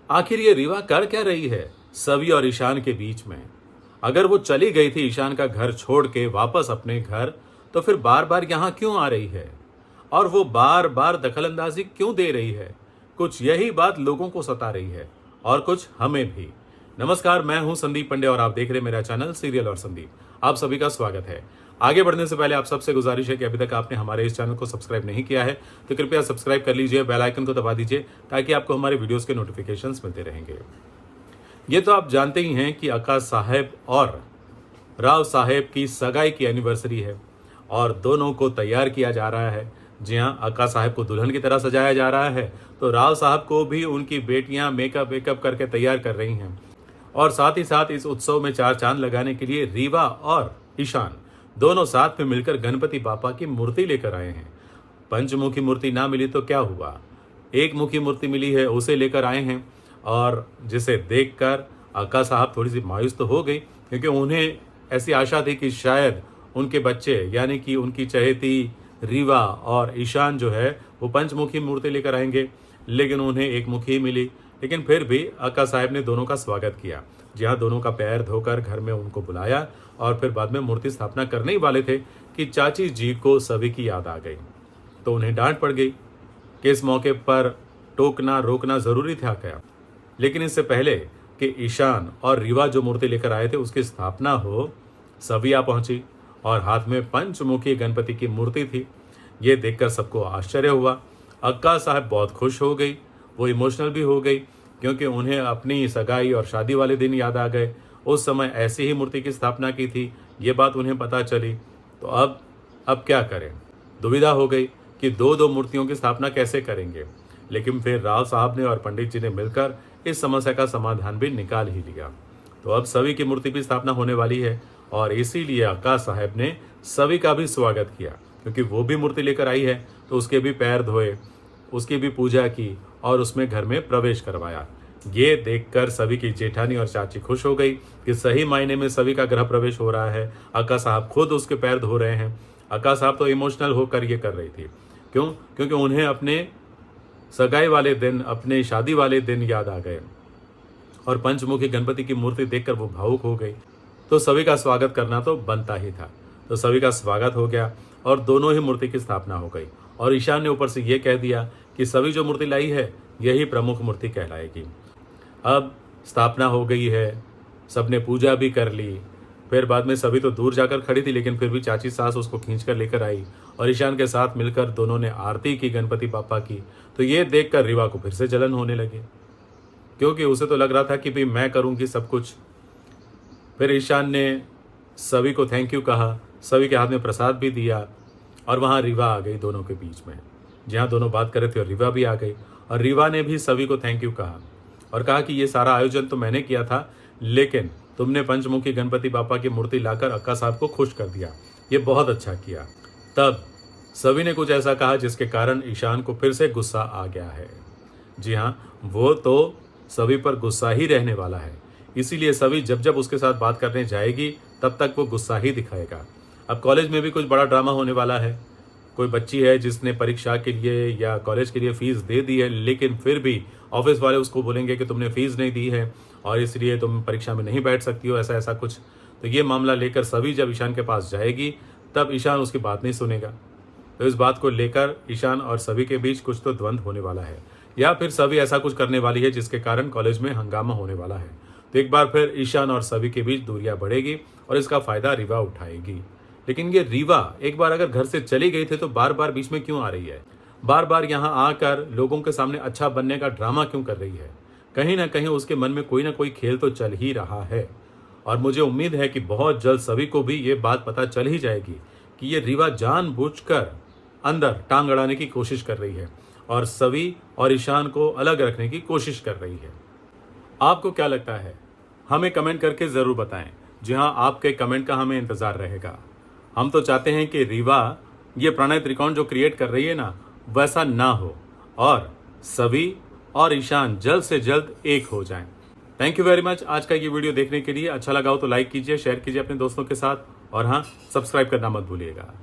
आखिर ये रीवा कर क्या रही है सवी और ईशान के बीच में? अगर वो चली गई थी ईशान का घर छोड़ के वापस अपने घर, तो फिर बार बार यहाँ क्यों आ रही है और वो बार बार दखलंदाजी क्यों दे रही है? कुछ यही बात लोगों को सता रही है और कुछ हमें भी। नमस्कार, मैं हूं संदीप पंडे और आप देख रहे हैं मेरा चैनल सीरियल और संदीप। आप सभी का स्वागत है। आगे बढ़ने से पहले आप सबसे गुजारिश है कि अभी तक आपने हमारे इस चैनल को सब्सक्राइब नहीं किया है तो कृपया सब्सक्राइब कर लीजिए, बेल आइकन को दबा दीजिए ताकि आपको हमारे वीडियोस के नोटिफिकेशंस मिलते रहेंगे। ये तो आप जानते ही हैं कि अक्का साहेब और राव साहेब की सगाई की एनिवर्सरी है और दोनों को तैयार किया जा रहा है। जी हाँ, अक्का साहेब को दुल्हन की तरह सजाया जा रहा है तो राव साहब को भी उनकी बेटियां मेकअप वेकअप करके तैयार कर रही हैं। और साथ ही साथ इस उत्सव में चार चांद लगाने के लिए रीवा और ईशान दोनों साथ में मिलकर गणपति बापा की मूर्ति लेकर आए हैं। पंचमुखी मूर्ति ना मिली तो क्या हुआ, एक मुखी मूर्ति मिली है, उसे लेकर आए हैं। और जिसे देखकर अक्का साहब थोड़ी सी मायूस तो हो गई, क्योंकि उन्हें ऐसी आशा थी कि शायद उनके बच्चे यानी कि उनकी चहेती रीवा और ईशान जो है वो पंचमुखी मूर्ति लेकर आएंगे, लेकिन उन्हें एक मुखी मिली। लेकिन फिर भी अक्का साहब ने दोनों का स्वागत किया। जहाँ दोनों का पैर धोकर घर में उनको बुलाया और फिर बाद में मूर्ति स्थापना करने ही वाले थे कि चाची जी को सभी की याद आ गई, तो उन्हें डांट पड़ गई कि इस मौके पर टोकना रोकना जरूरी था क्या। लेकिन इससे पहले कि ईशान और रीवा जो मूर्ति लेकर आए थे उसकी स्थापना हो, सभी आ पहुंची और हाथ में पंचमुखी गणपति की मूर्ति थी। ये देखकर सबको आश्चर्य हुआ। अक्का साहब बहुत खुश हो गई, वो इमोशनल भी हो गई, क्योंकि उन्हें अपनी सगाई और शादी वाले दिन याद आ गए। उस समय ऐसी ही मूर्ति की स्थापना की थी, ये बात उन्हें पता चली। तो अब क्या करें, दुविधा हो गई कि दो दो मूर्तियों की स्थापना कैसे करेंगे। लेकिन फिर राव साहब ने और पंडित जी ने मिलकर इस समस्या का समाधान भी निकाल ही लिया। तो अब सभी की मूर्ति की स्थापना होने वाली है और इसीलिए अक्का साहब ने सभी का भी स्वागत किया, क्योंकि वो भी मूर्ति लेकर आई है तो उसके भी पैर धोए, उसकी भी पूजा की और उसमें घर में प्रवेश करवाया। ये देखकर सभी की जेठानी और चाची खुश हो गई कि सही मायने में सभी का गृह प्रवेश हो रहा है। अक्का साहब खुद उसके पैर धो रहे हैं। अक्का साहब तो इमोशनल होकर ये कर रही थी। क्यों? क्योंकि उन्हें अपने सगाई वाले दिन, अपने शादी वाले दिन याद आ गए और पंचमुखी गणपति की मूर्ति देखकर वो भावुक हो गई। तो सभी का स्वागत करना तो बनता ही था। तो सभी का स्वागत हो गया और दोनों ही मूर्ति की स्थापना हो गई। और ईशान ने ऊपर से ये कह दिया कि सभी जो मूर्ति लाई है यही प्रमुख मूर्ति कहलाएगी। अब स्थापना हो गई है, सबने पूजा भी कर ली। फिर बाद में सभी तो दूर जाकर खड़ी थी, लेकिन फिर भी चाची सास उसको खींच कर लेकर आई और ईशान के साथ मिलकर दोनों ने आरती की गणपति बापा की। तो ये देखकर रीवा को फिर से जलन होने लगी, क्योंकि उसे तो लग रहा था कि भाई मैं करूँगी सब कुछ। फिर ईशान ने सभी को थैंक यू कहा, सभी के हाथ में प्रसाद भी दिया और वहाँ रीवा आ गई दोनों के बीच में। जहाँ दोनों बात कर रहे थे और रीवा भी आ गई और रीवा ने भी सभी को थैंक यू कहा और कहा कि ये सारा आयोजन तो मैंने किया था, लेकिन तुमने पंचमुखी गणपति बापा की मूर्ति लाकर अक्का साहब को खुश कर दिया, ये बहुत अच्छा किया। तब सभी ने कुछ ऐसा कहा जिसके कारण ईशान को फिर से गुस्सा आ गया है। जी हाँ, वो तो सभी पर गुस्सा ही रहने वाला है, इसीलिए सभी जब जब उसके साथ बात करने जाएगी तब तक वो गुस्सा ही दिखाएगा। अब कॉलेज में भी कुछ बड़ा ड्रामा होने वाला है। कोई बच्ची है जिसने परीक्षा के लिए या कॉलेज के लिए फीस दे दी है, लेकिन फिर भी ऑफिस वाले उसको बोलेंगे कि तुमने फीस नहीं दी है और इसलिए तुम परीक्षा में नहीं बैठ सकती हो, ऐसा ऐसा कुछ। तो ये मामला लेकर सभी जब ईशान के पास जाएगी तब ईशान उसकी बात नहीं सुनेगा। तो इस बात को लेकर ईशान और सभी के बीच कुछ तो द्वंद्व होने वाला है, या फिर सभी ऐसा कुछ करने वाली है जिसके कारण कॉलेज में हंगामा होने वाला है। तो एक बार फिर ईशान और सभी के बीच दूरियां बढ़ेगी और इसका फायदा रीवा उठाएगी। लेकिन ये रीवा एक बार अगर घर से चली गई थी तो बार बार बीच में क्यों आ रही है, बार बार यहाँ आकर लोगों के सामने अच्छा बनने का ड्रामा क्यों कर रही है? कहीं ना कहीं उसके मन में कोई ना कोई खेल तो चल ही रहा है। और मुझे उम्मीद है कि बहुत जल्द सभी को भी ये बात पता चल ही जाएगी कि ये रीवा जानबूझकर अंदर टांग अड़ाने की कोशिश कर रही है और सभी और ईशान को अलग रखने की कोशिश कर रही है। आपको क्या लगता है? हमें कमेंट करके ज़रूर बताएं। जी हाँ, आपके कमेंट का हमें इंतज़ार रहेगा। हम तो चाहते हैं कि रीवा ये प्रणय त्रिकोण जो क्रिएट कर रही है ना, वैसा ना हो और सभी और ईशान जल्द से जल्द एक हो जाएं। थैंक यू वेरी मच आज का ये वीडियो देखने के लिए। अच्छा लगा हो तो लाइक कीजिए, शेयर कीजिए अपने दोस्तों के साथ और हाँ, सब्सक्राइब करना मत भूलिएगा।